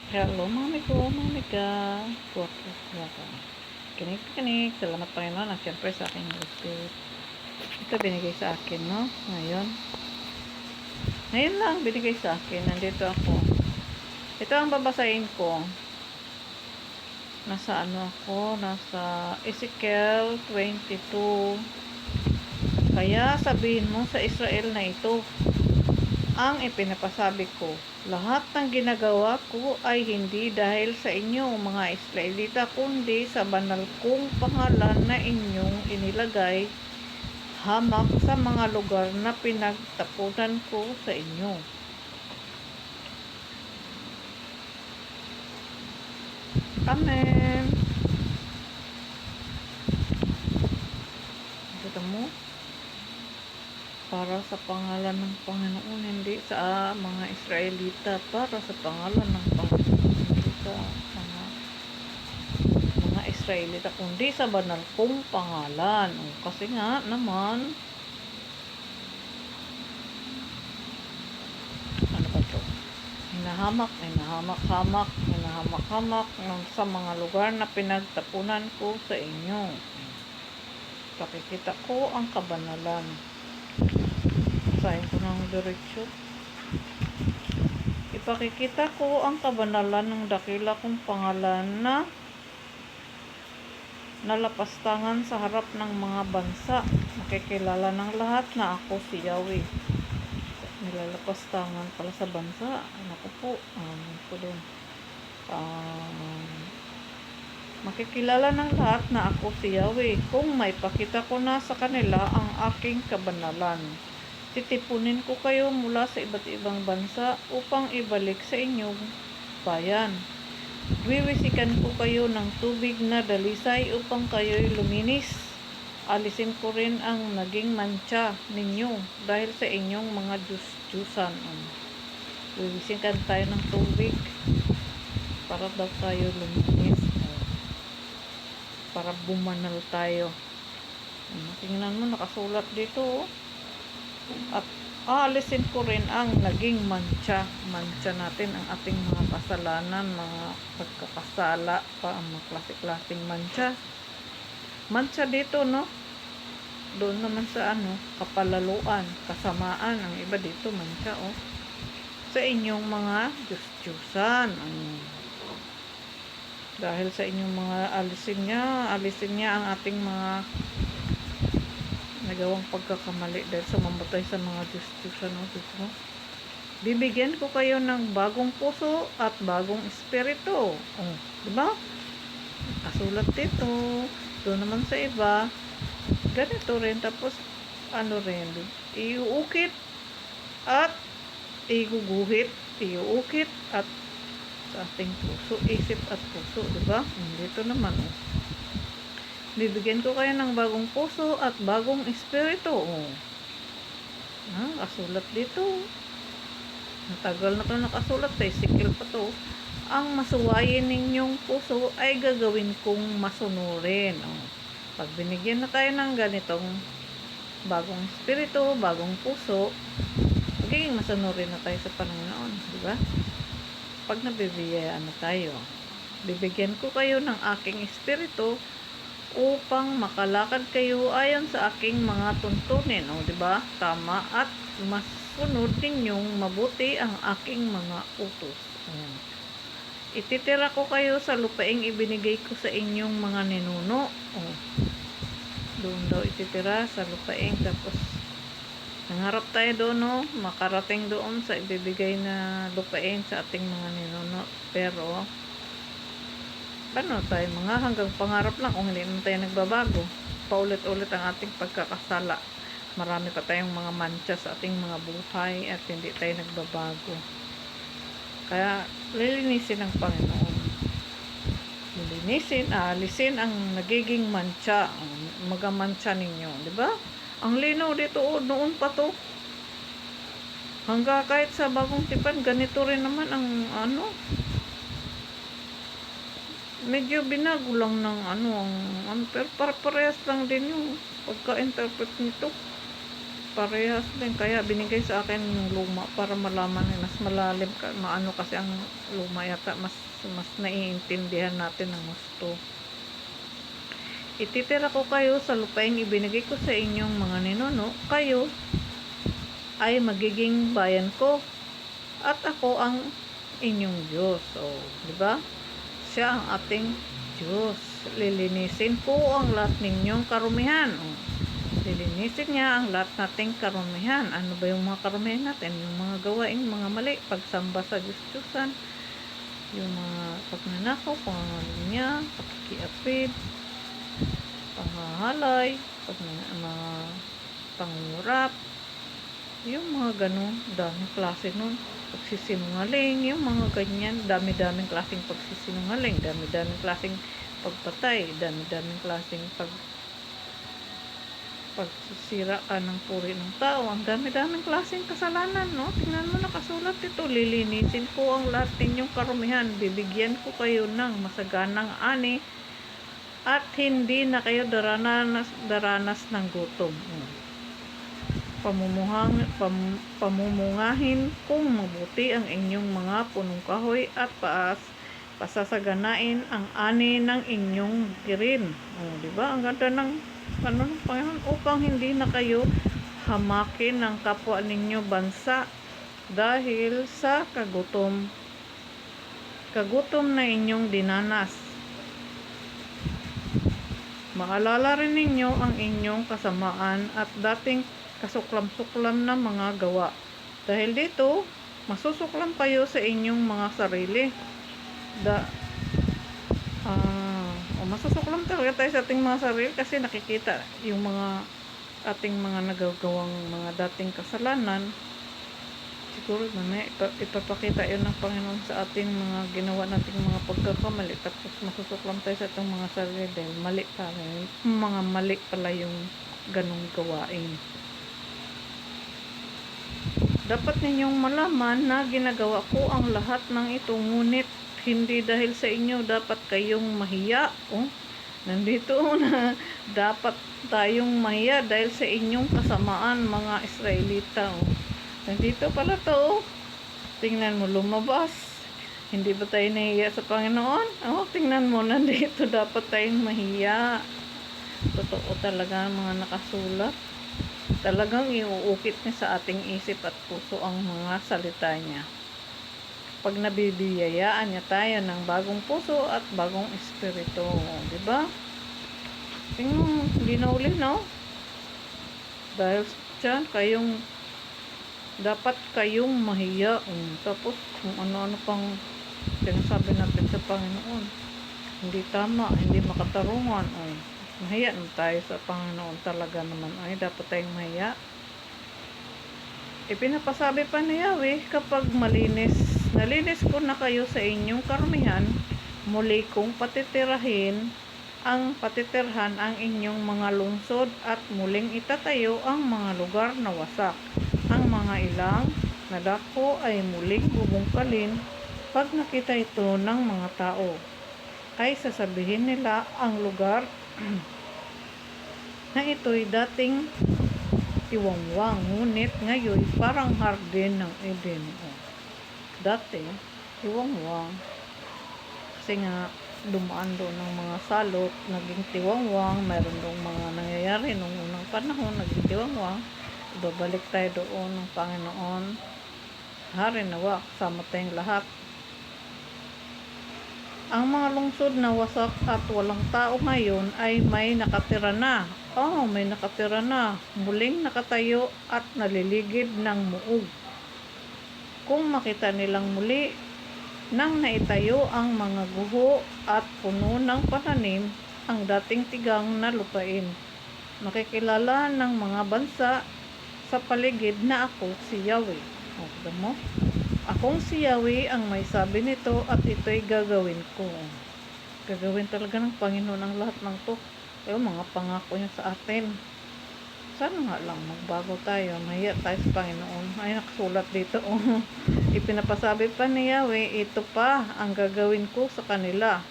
Hello, mami ko, mami ka. Kuwak, kuwak, kuwak. Kinig, kinig. Salamat Panginoon at syempre sa aking Spirit. Ito binigay sa akin, no? Ngayon lang binigay sa akin. Nandito ako. Ito ang babasahin ko. Nasa ano ako? Nasa Ezekiel 22. Kaya sabihin mo sa Israel na ito ang ipinapasabi ko. Lahat ng ginagawa ko ay hindi dahil sa inyo, mga Israelita, kundi sa banal kong pangalan na inyong inilagay hamak sa mga lugar na pinagtapunan ko sa inyo. Amen. Kita mo? Para sa pangalan ng Panginoon, hindi sa mga Israelita, para sa pangalan ng Panginoon, hindi sa mga Israelita, kundi sa banal kong pangalan. Kasi nga naman, ano ba to? Hinahamak sa mga lugar na pinagtapunan ko sa inyo. Pakikita ko ang kabanalan. Basahin ko ng diretsyo. Ipakikita ko ang kabanalan ng dakila kong pangalan na nalapastangan sa harap ng mga bansa. Makikilala ng lahat na ako si Yahweh. Nilalapastangan pala sa bansa. Ano ko po? Makikilala ng lahat na ako si Yahweh kung may pakita ko na sa kanila ang aking kabanalan. Titipunin ko kayo mula sa iba't ibang bansa upang ibalik sa inyong bayan. Wiwisikan ko kayo ng tubig na dalisay upang kayo'y luminis. Alisin ko rin ang naging mantsa ninyo dahil sa inyong mga Diyos-Diyusan. Wiwisikan tayo ng tubig para daw tayo luminis. Para bumanal tayo. Tingnan mo, nakasulat dito. At aalisin ko rin ang naging mantsa natin, ang ating mga kasalanan, mga pagkakasala pa, ang mga klase-klaseng mantsa dito, no? Doon naman sa kapalaluan, kasamaan, ang iba dito mantsa, sa inyong mga Diyos-Diyusan. Dahil sa inyong mga alisin niya ang ating mga nagawang pagkakamali dahil sa mamatay sa mga Diyos-Diyusan. Bibigyan ko kayo ng bagong puso at bagong espiritu. Diba? Kasulat dito. Doon naman sa iba, ganito rin. Tapos, iuukit at iguguhit. Iuukit at sa ating puso, isip at puso. Diba? Dito naman, bibigyan ko kayo ng bagong puso at bagong espiritu. Kasulat dito. Matagal na ito nakasulat. Ezekiel pa to. Ang masuwayin ninyong puso ay gagawin kong masunurin. Pag binigyan na tayo ng ganitong bagong espiritu, bagong puso, magiging masunurin na tayo sa Panginoon. Diba? Pag nabibiyayaan na tayo, bibigyan ko kayo ng aking espiritu upang makalakad kayo ayon sa aking mga tuntunin. Diba? Tama. At masunod ninyong mabuti ang aking mga utos. Ititira ko kayo sa lupaing ibinigay ko sa inyong mga ninuno. Doon daw ititira sa lupaing. Tapos nangarap tayo doon, makarating doon sa ibibigay na lupain sa ating mga ninuno. Pero paano tayo hanggang pangarap lang kung hindi naman tayo nagbabago. Paulit-ulit ang ating pagkakasala. Marami pa tayong mga mantsa sa ating mga buhay at hindi tayo nagbabago. Kaya lilinisin ng Panginoon. Alisin ang nagiging mantsa, mga mantsa ninyo. Diba? Ang linaw dito, noon pa to. Hanggang kahit sa bagong tipan, ganito rin naman ang medyo binago lang ng pero parehas lang din yung pagka-interpret nito. parehas din. Kaya binigay sa akin yung luma para malaman, mas malalim ka, maano kasi ang luma yata, mas naiintindihan natin ang gusto. Ititira ko kayo sa lupaing ibinigay ko sa inyong mga ninuno. Kayo ay magiging bayan ko at ako ang inyong Diyos. So, di ba? Siya ang ating Diyos. Lilinisin ko ang lahat ninyong karumihan. Lilinisin niya ang lahat nating karumihan. Ano ba yung mga karumihan natin? Yung mga gawaing mga mali, pagsamba sa Diyos-Diyosan, yung mga pagnanakaw, pangangalunya, pakikiapid, panghahalay, mga pangurap, yung mga ganun, daming klase nun. Pagsisinungaling, yung mga ganyan, dami-daming klaseng pagsisinungaling, dami-daming klaseng pagpatay, dami-daming klaseng pagsisira ka ng puri ng tao, ang dami-daming klaseng kasalanan, no? Tingnan mo, nakasulat ito, lilinisin ko ang lahat ninyong karumihan, bibigyan ko kayo ng masaganang ani, at hindi na kayo daranas ng gutom. Pamumungahin kung mabuti ang inyong mga punong kahoy at pasasaganain ang ani ng inyong girin. Diba? Ang ganda ng Panginoon, upang hindi na kayo hamakin ng kapwa ninyo bansa dahil sa kagutom na inyong dinanas. Maalala rin ninyo ang inyong kasamaan at dating kasuklam-suklam na mga gawa. Dahil dito, masusuklam kayo sa inyong mga sarili. Masusuklam talaga tayo sa ating mga sarili kasi nakikita yung mga ating mga nagagawang mga dating kasalanan. Siguro mamaya ipapakita yun ng Panginoon sa ating mga ginawa nating mga pagkakamali, tapos masusuklam tayo sa ating mga sarili dahil mali pala, mga mali pala yung ganong gawain. Dapat ninyong malaman na ginagawa ko ang lahat ng ito, ngunit hindi dahil sa inyo dapat kayong mahiya. Nandito na dapat tayong mahiya dahil sa inyong kasamaan, mga Israelita. Nandito pala to. Tingnan mo, lumabas. Hindi ba tayo nahiya sa Panginoon? Tingnan mo, nandito dapat tayong mahiya. Totoo talaga mga nakasulat. Talagang iuukit niya sa ating isip at puso ang mga salita niya. Pag nabibiyayaan niya tayo ng bagong puso at bagong espiritu, di ba? Tingnan, linaw-linaw. Dahil dyan, dapat kayong mahiya. Tapos, kung ano-ano pang sinasabi natin sa Panginoon, hindi tama, hindi makatarungan. Mahiya na tayo sa Panginoon talaga naman. Dapat tayong mahiya. Ipinapasabi pa ni Yahweh, kapag nalinis ko na kayo sa inyong karumihan, muli kong patitirhan ang inyong mga lungsod at muling itatayo ang mga lugar na wasak. Ang mga ilang na dako ay muling bubungkalin. Pag nakita ito ng mga tao, ay sasabihin nila ang lugar na ito'y dating tiwangwang, ngunit ngayon parang hardin ng Eden. Dati, tiwangwang. Kasi nga, dumaan doon ng mga salot, naging tiwangwang. Mayroon doon mga nangyayari nung unang panahon, naging tiwangwang. Ibabalik tayo doon ng Panginoon. Hari nawa, kasama tayong lahat. Ang mga lungsod na wasak at walang tao ngayon ay may nakatira na. May nakatira na. Muling nakatayo at naliligid ng muog. Kung makita nilang muli nang naitayo ang mga guho at puno ng pananim, ang dating tigang na lupain, makikilala ng mga bansa sa paligid na ako si Yahweh. Mo? Akong si Yahweh ang may sabi nito at ito'y gagawin ko. Gagawin talaga ng Panginoon ang lahat ng to. Mga pangako niya sa atin. Sana nga lang magbago tayo, mahiya tayo sa Panginoon. Nakasulat dito. Ipinapasabi pa ni Yahweh, ito pa ang gagawin ko sa kanila.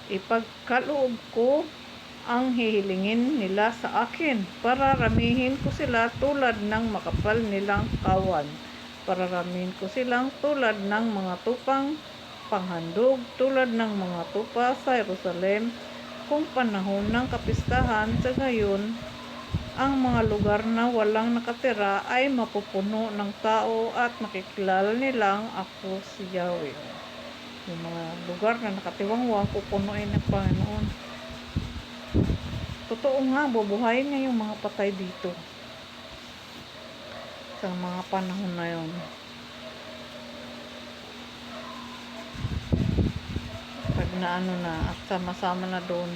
Ipagkaloob ko ang hihilingin nila sa akin. Pararamihin ko sila tulad ng makapal nilang kawan. Pararamihin ko silang tulad ng mga tupang panghandog, tulad ng mga tupa sa Jerusalem. Kung panahon ng kapistahan sa ngayon, ang mga lugar na walang nakatira ay mapupuno ng tao at makikilala nilang ako si Yahweh. Yung mga lugar na nakatiwangwang, pupunuin ng Panginoon. Totoo nga, bubuhayin niya yung mga patay dito sa mga panahon na yun. Pag naano na at sama-sama na doon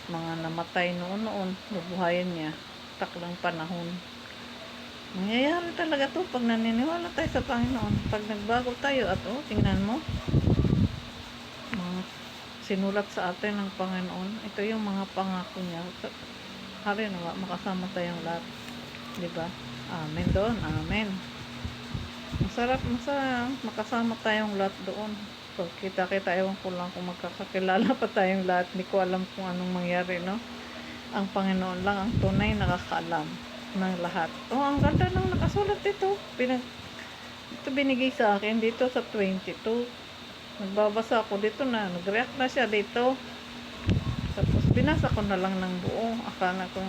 mga namatay noon, bubuhayin niya taklang panahon. Mangyayari talaga to pag naniniwala tayo sa Panginoon. Pag nagbago tayo at tingnan mo, mga sinulat sa atin ng Panginoon, ito yung mga pangako niya. Hari na makasama tayong lahat, di ba? Amen doon, amen. Masarap makasama tayong lahat doon. Pag kita-kita, ewan ko lang kung magkakakilala pa tayong lahat. Hindi ko alam kung anong mangyari, no? Ang Panginoon lang ang tunay nakakaalam ng lahat. Ang ganda ng nakasulat dito. Ito binigay sa akin dito sa 22. Nagbabasa ako dito na. Nag-react na siya dito. Tapos binasa ko na lang ng buo. Akala ko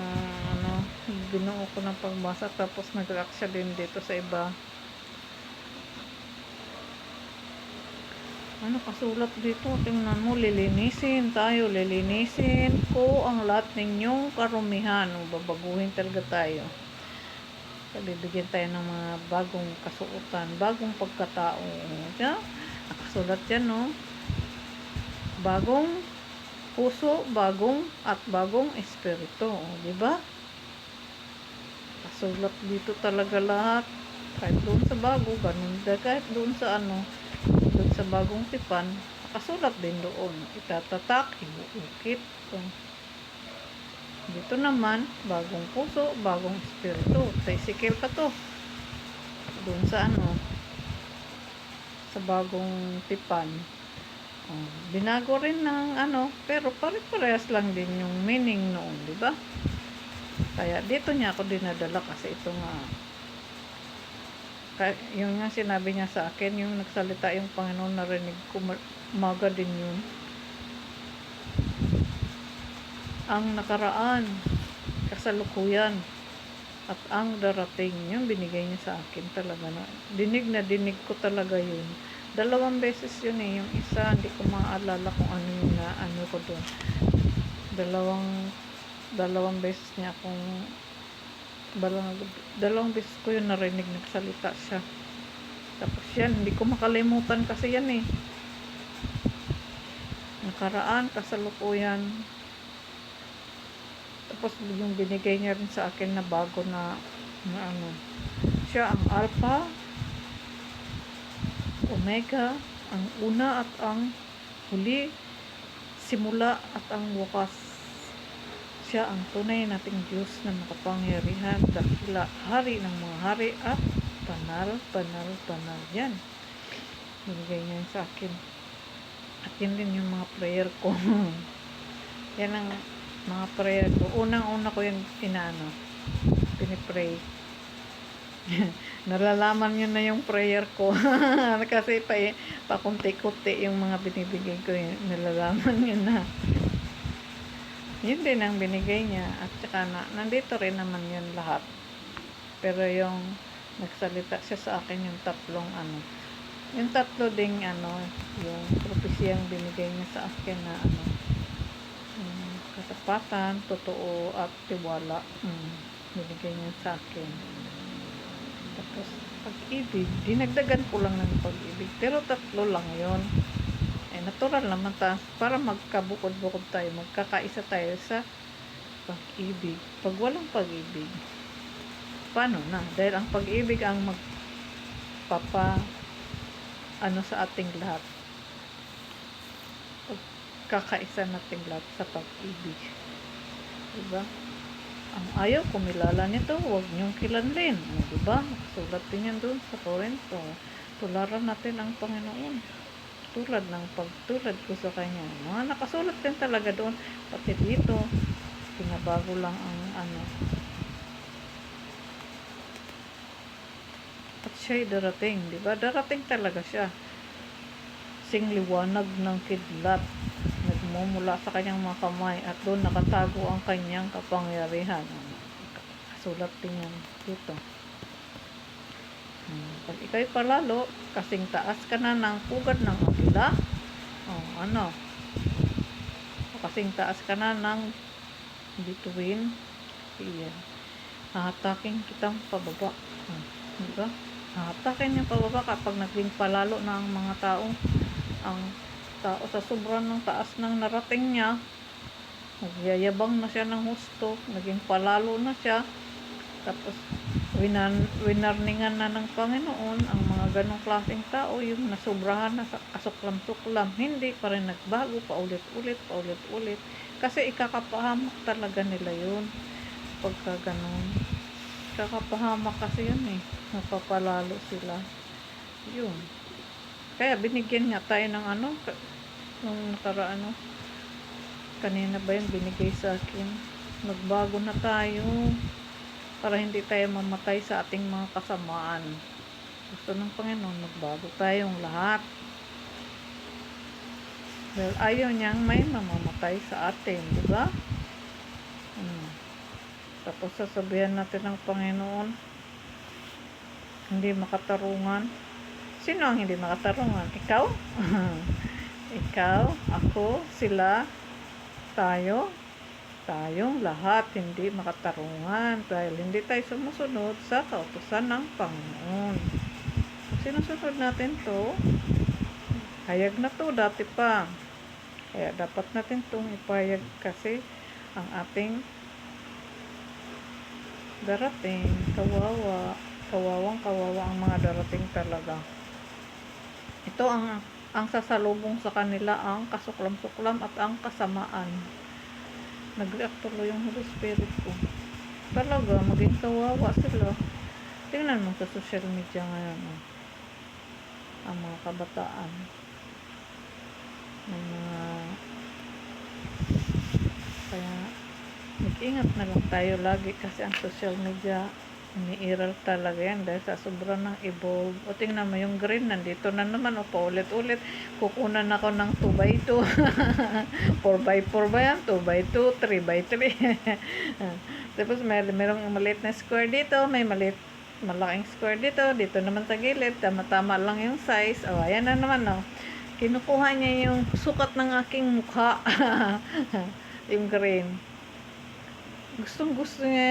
binuo ko ng pagbasa. Tapos nag-react siya din dito sa iba. Kasulat dito, tingnan mo, lilinisin tayo, lilinisin ko ang lahat ninyong karumihan. Babaguhin talaga tayo. Bibigyan tayo ng mga bagong kasuotan, bagong pagkatao. Nakasulat yan, no? Bagong puso, bagong espiritu, di ba? Kasulat dito talaga lahat. Kahit doon sa bago, ganun. Kahit doon sa doon sa bagong tipan, nakasulat din doon. Itatatak, ibuukit. Dito naman, bagong puso, bagong espiritu. Tricycle pa to. Doon sa sa bagong tipan. Binago rin ng pero pare-parehas lang din yung meaning noon, di ba? Kaya dito niya ako dinadala kasi ito nga yung nga sinabi niya sa akin, yung nagsalita yung Panginoon, narinig ko, umaga din yun. Ang nakaraan, kasalukuyan, at ang darating, yung binigay niya sa akin talaga. Dinig ko talaga yun. 2 beses yun yung isa, hindi ko maaalala kung ano yung ko doon. Dalawang beses niya akong 2 beses ko yun narinig, nagsalita siya. Tapos yan, hindi ko makalimutan kasi yan nakaraan, kasalukuyan. Tapos yung binigay niya rin sa akin na bago na siya ang Alpha, Omega, ang una at ang huli, simula at ang wakas. Siya ang tunay nating Diyos na makapangyarihan, dakila, hari ng mga hari at banal. Yan. Binigay niya sa akin. At yun din yung mga prayer ko. Yan ang mga prayer ko. Unang-una ko yung pinipray. Nalalaman nyo na yung prayer ko. Kasi pakunti-kunti yung mga binibigay ko. Nalalaman nyo na. Yun din ang binigay niya. At saka nandito rin naman yun lahat. Pero yung nagsalita siya sa akin yung tatlong yung tatlo ding yung propesiyang binigay niya sa akin na katapatan, totoo at tiwala. Binigay niya sa akin. Tapos pag-ibig, dinagdagan ko lang ng pag-ibig. Pero tatlo lang yun. Natural naman para magkabukod-bukod tayo, magkakaisa tayo sa pag-ibig. Pag walang pag-ibig, paano na? Dahil ang pag-ibig ang sa ating lahat. Pagkakaisa nating lahat sa pag-ibig. Diba? Ang ayaw kumilala nito, huwag niyong kilanlin. Diba? Nakasulat din yan doon sa Corinto. Tularan natin ang Panginoon. tulad ng pagtulad ko sa kanya. Mga nakasulat din talaga doon. Pati dito, pinabago lang ang ano. At siya'y darating, di ba? Darating talaga siya. Sing liwanag ng kidlat, nagmumula sa kanyang mga kamay at doon nakatago ang kanyang kapangyarihan. Kasulat din yan dito. Pag ikaw'y palalo, kasing taas ka na ng pugad ng agila. Ano? Kasing taas ka na ng bituin. Iyan. Hahatakin kitang pababa. Diba? Hahatakin yung pababa kapag naging palalo na ang mga tao. Ang tao sa sobrang ng taas ng narating niya, nagyayabang na siya ng husto, naging palalo na siya. Tapos winarningan na ng Panginoon ang mga ganong klaseng tao, yung nasobrahan na sa kasuklam-suklam, hindi pa rin nagbago, paulit-ulit kasi ikakapahamak talaga nila yun pagka ganon. Kakapahamak kasi yun napapalalo sila yun. Kaya binigyan nga tayo ng nung nakaraan kanina ba yun binigay sa akin, magbago na tayo para hindi tayo mamatay sa ating mga kasamaan. Gusto ng Panginoon magbago tayong lahat. Dahil ayaw niyang may mamamatay sa atin, di ba? Tapos sasabihan natin ng Panginoon, hindi makatarungan. Sino ang hindi makatarungan? Ikaw? Ikaw, ako, sila, tayo. Tayong lahat hindi makatarungan dahil hindi tayo sumusunod sa kautusan ng Panginoon. Kung sinusunod natin to, hayag na to dati pa. Kaya dapat natin itong ipahayag kasi ang ating darating, kawawang kawawa ang mga darating talaga. Ito ang sasalubong sa kanila ang kasuklam-suklam at ang kasamaan. Nag-react tuloy yung Holy Spirit ko. Talaga, maging kawawa sila. Tingnan mo sa social media ngayon. Ang mga kabataan. Kaya, mag-ingat na lang tayo lagi kasi ang social media, iniiral talaga yan dahil sa sobrang ng evolve. O tingnan mo yung green, nandito na naman paulit-ulit. Kukunan ako ng 2x2 4x4 ba yan? 2x2, 3x3 tapos merong maliit na square dito, may malaking square dito naman sa gilid, tama-tama lang yung size. Ayan na naman kinukuha niya yung sukat ng aking mukha yung green. Gustong gusto niya